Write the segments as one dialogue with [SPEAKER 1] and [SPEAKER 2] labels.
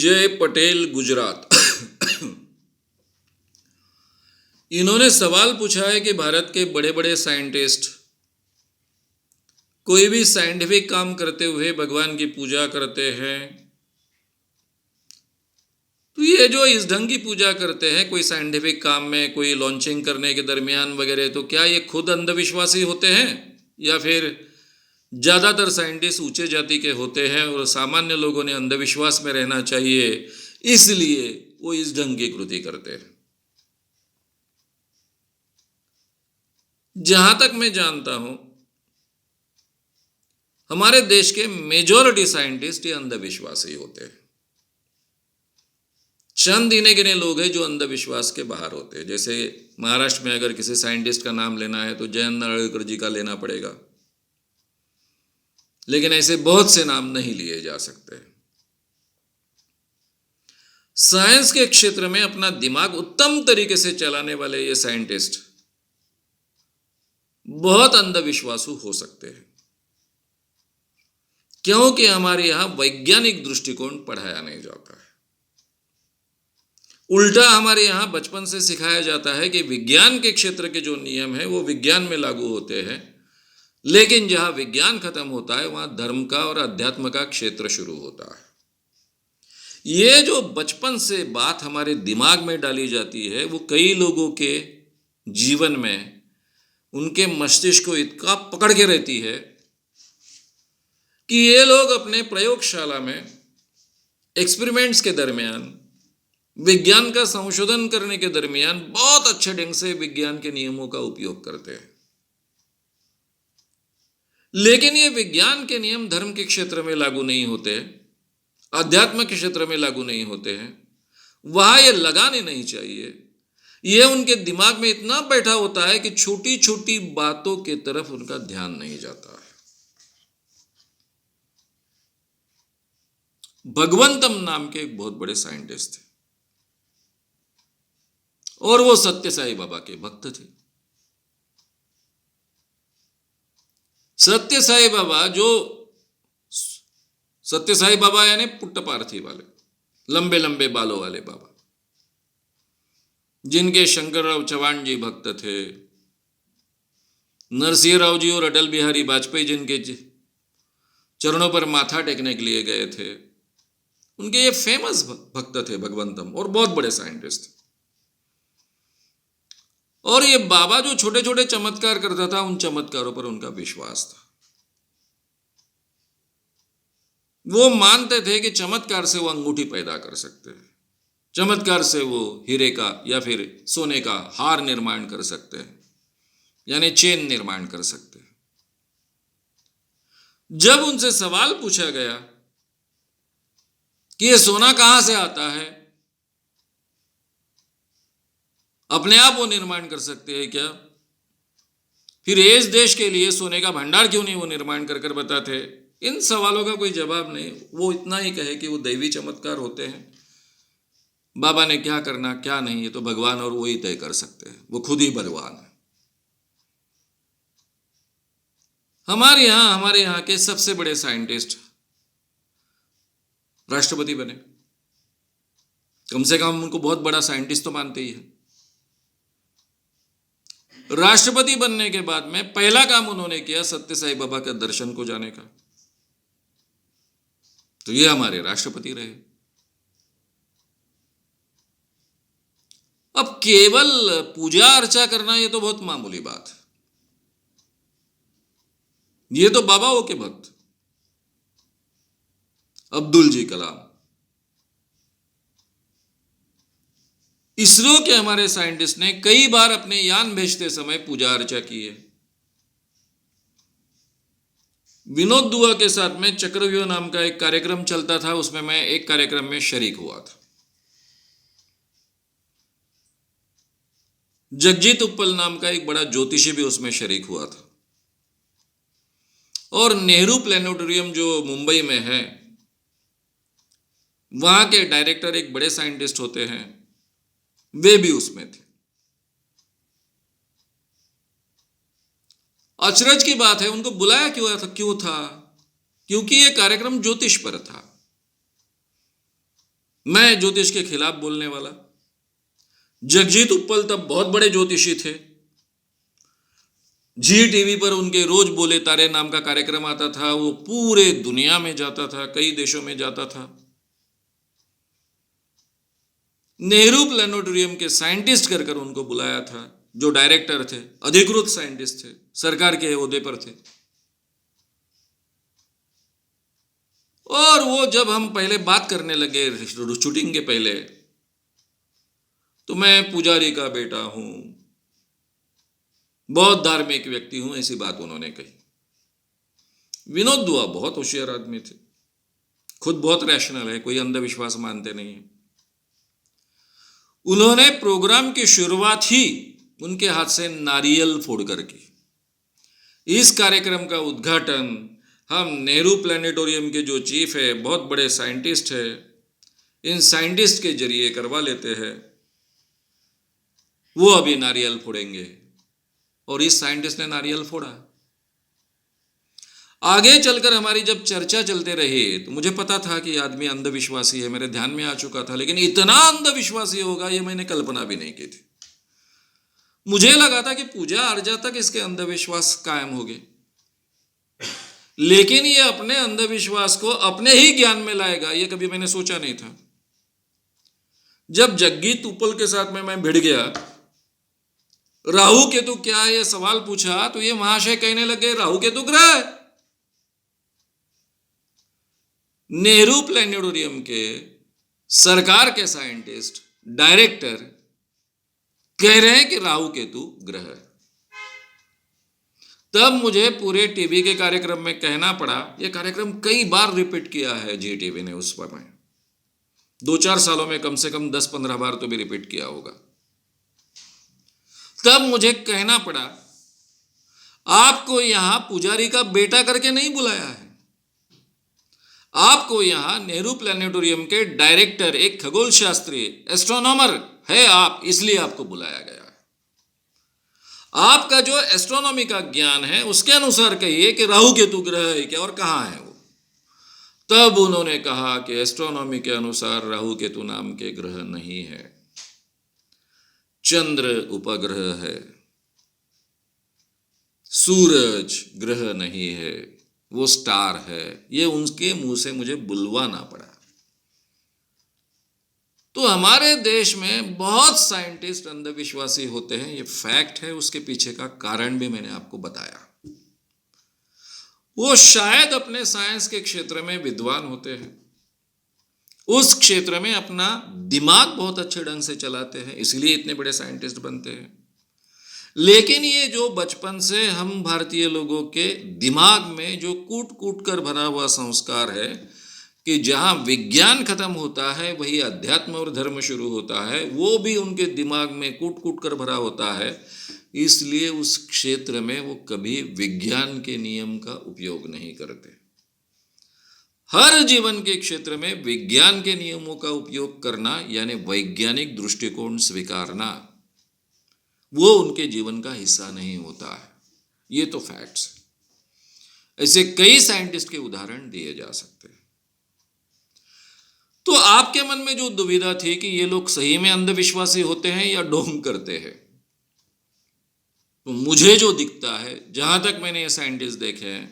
[SPEAKER 1] विजय पटेल गुजरात इन्होंने सवाल पूछा है कि भारत के बड़े बड़े साइंटिस्ट कोई भी साइंटिफिक काम करते हुए भगवान की पूजा करते हैं, तो ये जो इस ढंग की पूजा करते हैं कोई साइंटिफिक काम में, कोई लॉन्चिंग करने के दरमियान वगैरह, तो क्या ये खुद अंधविश्वासी होते हैं या फिर ज़्यादातर साइंटिस्ट ऊंचे जाति के होते हैं और सामान्य लोगों ने अंधविश्वास में रहना चाहिए इसलिए वो इस ढंग की कृति करते हैं? जहां तक मैं जानता हूं, हमारे देश के मेजॉरिटी साइंटिस्ट ये अंधविश्वासी होते हैं। चंद गिने गिने लोग हैं जो अंधविश्वास के बाहर होते हैं। जैसे महाराष्ट्र में अगर किसी साइंटिस्ट का नाम लेना है तो जयंत नारळीकर जी का लेना पड़ेगा, लेकिन ऐसे बहुत से नाम नहीं लिए जा सकते। साइंस के क्षेत्र में अपना दिमाग उत्तम तरीके से चलाने वाले ये साइंटिस्ट बहुत अंधविश्वासु हो सकते हैं, क्योंकि हमारे यहां वैज्ञानिक दृष्टिकोण पढ़ाया नहीं जाता है। उल्टा हमारे यहां बचपन से सिखाया जाता है कि विज्ञान के क्षेत्र के जो नियम है वो विज्ञान में लागू होते हैं, लेकिन जहां विज्ञान खत्म होता है वहां धर्म का और अध्यात्म का क्षेत्र शुरू होता है। ये जो बचपन से बात हमारे दिमाग में डाली जाती है वो कई लोगों के जीवन में, उनके मस्तिष्क को इतना पकड़ के रहती है कि ये लोग अपने प्रयोगशाला में एक्सपेरिमेंट्स के दरमियान, विज्ञान का संशोधन करने के दरमियान बहुत अच्छे ढंग से विज्ञान के नियमों का उपयोग करते हैं। लेकिन ये विज्ञान के नियम धर्म के क्षेत्र में लागू नहीं होते, अध्यात्म के क्षेत्र में लागू नहीं होते हैं, वहां ये लगाने नहीं चाहिए। ये उनके दिमाग में इतना बैठा होता है कि छोटी छोटी बातों की तरफ उनका ध्यान नहीं जाता है। भगवंतम नाम के एक बहुत बड़े साइंटिस्ट थे और वो सत्य साई बाबा के भक्त थे। सत्य साई बाबा, जो सत्य साई बाबा यानी पुट्टपार्थी वाले, लंबे लंबे बालों वाले बाबा, जिनके शंकरराव चौहान जी भक्त थे, नरसिंह राव जी और अटल बिहारी वाजपेयी जिनके चरणों पर माथा टेकने के लिए गए थे, उनके ये फेमस भक्त थे भगवंतम, और बहुत बड़े साइंटिस्ट थे। और ये बाबा जो छोटे छोटे चमत्कार करता था, उन चमत्कारों पर उनका विश्वास था। वो मानते थे कि चमत्कार से वो अंगूठी पैदा कर सकते हैं, चमत्कार से वो हीरे का या फिर सोने का हार निर्माण कर सकते हैं, यानी चेन निर्माण कर सकते हैं। जब उनसे सवाल पूछा गया कि ये सोना कहां से आता है, अपने आप वो निर्माण कर सकते हैं क्या, फिर इस देश के लिए सोने का भंडार क्यों नहीं वो निर्माण कर कर बताते? इन सवालों का कोई जवाब नहीं। वो इतना ही कहे कि वो दैवी चमत्कार होते हैं, बाबा ने क्या करना क्या नहीं ये तो भगवान और वो ही तय कर सकते हैं, वो खुद ही भगवान है। हमारे यहाँ के सबसे बड़े साइंटिस्ट राष्ट्रपति बने, कम से कम उनको बहुत बड़ा साइंटिस्ट तो मानते ही है। राष्ट्रपति बनने के बाद में पहला काम उन्होंने किया सत्य साई बाबा के दर्शन को जाने का, तो ये हमारे राष्ट्रपति रहे। अब केवल पूजा अर्चा करना ये तो बहुत मामूली बात है। ये तो बाबाओं के भक्त अब्दुल जी कलाम, इसरो के हमारे साइंटिस्ट ने कई बार अपने यान भेजते समय पूजा अर्चा की है। विनोद दुआ के साथ में चक्रव्यूह नाम का एक कार्यक्रम चलता था, उसमें मैं एक कार्यक्रम में शरीक हुआ था। जगजीत उत्पल नाम का एक बड़ा ज्योतिषी भी उसमें शरीक हुआ था। और नेहरू प्लेनेटोरियम जो मुंबई में है, वहां के डायरेक्टर एक बड़े साइंटिस्ट होते हैं, वे भी उसमें थे। अचरज की बात है, उनको बुलाया क्यों था? क्योंकि यह कार्यक्रम ज्योतिष पर था। मैं ज्योतिष के खिलाफ बोलने वाला। जगजीत उत्पल तब बहुत बड़े ज्योतिषी थे। जी टीवी पर उनके रोज बोले तारे नाम का कार्यक्रम आता था, वो पूरे दुनिया में जाता था, कई देशों में जाता था। नेहरू प्लानिटोरियम के साइंटिस्ट कर कर उनको बुलाया था, जो डायरेक्टर थे, अधिकृत साइंटिस्ट थे, सरकार के ओहदे पर थे। और वो जब हम पहले बात करने लगे शूटिंग के पहले, तो मैं पुजारी का बेटा हूं, बहुत धार्मिक व्यक्ति हूं, ऐसी बात उन्होंने कही। विनोद दुआ बहुत होशियार आदमी थे, खुद बहुत रैशनल है, कोई अंधविश्वास मानते नहीं है। उन्होंने प्रोग्राम की शुरुआत ही उनके हाथ से नारियल फोड़कर की। इस कार्यक्रम का उद्घाटन हम नेहरू प्लानिटोरियम के जो चीफ है, बहुत बड़े साइंटिस्ट है, इन साइंटिस्ट के जरिए करवा लेते हैं। वो अभी नारियल फोड़ेंगे, और इस साइंटिस्ट ने नारियल फोड़ा। आगे चलकर हमारी जब चर्चा चलते रही तो मुझे पता था कि आदमी अंधविश्वासी है, मेरे ध्यान में आ चुका था, लेकिन इतना अंधविश्वासी होगा ये मैंने कल्पना भी नहीं की थी। मुझे लगा था कि पूजा अर्चा तक इसके अंधविश्वास कायम हो गए, लेकिन ये अपने अंधविश्वास को अपने ही ज्ञान में लाएगा, ये कभी मैंने सोचा नहीं था। जब जगजीत उत्पल के साथ में मैं भिड़ गया, राहु केतु क्या है ये सवाल पूछा, तो ये महाशय कहने लगे राहु केतु ग्रह है। नेहरू प्लानिटोरियम के सरकार के साइंटिस्ट, डायरेक्टर कह रहे हैं कि राहु केतु ग्रह है। तब मुझे पूरे टीवी के कार्यक्रम में कहना पड़ा, यह कार्यक्रम कई बार रिपीट किया है जी टीवी ने, उस पर में 2-4 सालों में कम से कम 10-15 बार तो भी रिपीट किया होगा। तब मुझे कहना पड़ा, आपको यहां पुजारी का बेटा करके नहीं बुलाया है, आपको यहां नेहरू प्लानिटोरियम के डायरेक्टर, एक खगोल शास्त्री, एस्ट्रोनॉमर है आप, इसलिए आपको बुलाया गया है। आपका जो एस्ट्रोनॉमी का ज्ञान है उसके अनुसार कहिए कि राहु केतु ग्रह है क्या और कहां है वो। तब उन्होंने कहा कि एस्ट्रोनॉमी के अनुसार राहु केतु नाम के ग्रह नहीं है, चंद्र उपग्रह है, सूरज ग्रह नहीं है, वो स्टार है। ये उनके मुंह से मुझे बुलवाना पड़ा। तो हमारे देश में बहुत साइंटिस्ट अंधविश्वासी होते हैं, ये फैक्ट है। उसके पीछे का कारण भी मैंने आपको बताया। वो शायद अपने साइंस के क्षेत्र में विद्वान होते हैं, उस क्षेत्र में अपना दिमाग बहुत अच्छे ढंग से चलाते हैं, इसलिए इतने बड़े साइंटिस्ट बनते हैं। लेकिन ये जो बचपन से हम भारतीय लोगों के दिमाग में जो कूट कूट कर भरा हुआ संस्कार है कि जहां विज्ञान खत्म होता है वही अध्यात्म और धर्म शुरू होता है, वो भी उनके दिमाग में कूट कूट कर भरा होता है। इसलिए उस क्षेत्र में वो कभी विज्ञान के नियम का उपयोग नहीं करते। हर जीवन के क्षेत्र में विज्ञान के नियमों का उपयोग करना, यानी वैज्ञानिक दृष्टिकोण स्वीकारना, वो उनके जीवन का हिस्सा नहीं होता है। ये तो फैक्ट्स है। ऐसे कई साइंटिस्ट के उदाहरण दिए जा सकते हैं। तो आपके मन में जो दुविधा थी कि ये लोग सही में अंधविश्वासी होते हैं या ढोंग करते हैं, तो मुझे जो दिखता है, जहां तक मैंने ये साइंटिस्ट देखे हैं,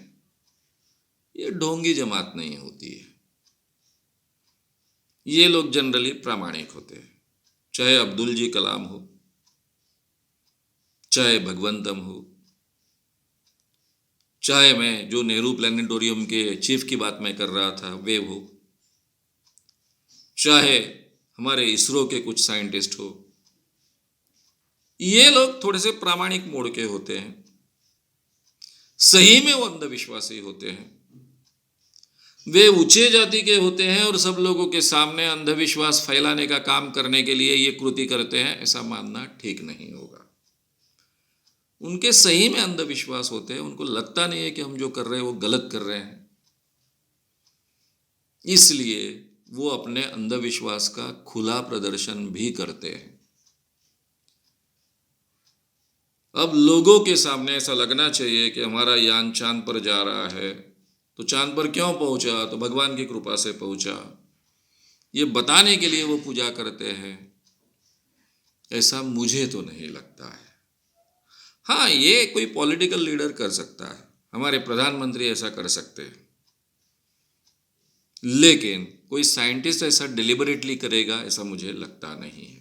[SPEAKER 1] ये ढोंगी जमात नहीं होती है। ये लोग जनरली प्रामाणिक होते हैं, चाहे अब्दुल जी कलाम हो, चाहे भगवंतम हो, चाहे मैं जो नेहरू प्लानिटोरियम के चीफ की बात मैं कर रहा था वे हो, चाहे हमारे इसरो के कुछ साइंटिस्ट हो। ये लोग थोड़े से प्रामाणिक मोड़ के होते हैं, सही में वो अंधविश्वासी होते हैं। वे ऊंचे जाति के होते हैं और सब लोगों के सामने अंधविश्वास फैलाने का काम करने के लिए ये कृति करते हैं, ऐसा मानना ठीक नहीं होगा। उनके सही में अंधविश्वास होते हैं, उनको लगता नहीं है कि हम जो कर रहे हैं वो गलत कर रहे हैं, इसलिए वो अपने अंधविश्वास का खुला प्रदर्शन भी करते हैं। अब लोगों के सामने ऐसा लगना चाहिए कि हमारा यान चांद पर जा रहा है, तो चांद पर क्यों पहुंचा? तो भगवान की कृपा से पहुंचा। ये बताने के लिए वो पूजा करते हैं, ऐसा मुझे तो नहीं लगता है। हाँ, ये कोई पॉलिटिकल लीडर कर सकता है, हमारे प्रधानमंत्री ऐसा कर सकते हैं, लेकिन कोई साइंटिस्ट ऐसा डिलिबरेटली करेगा ऐसा मुझे लगता नहीं है।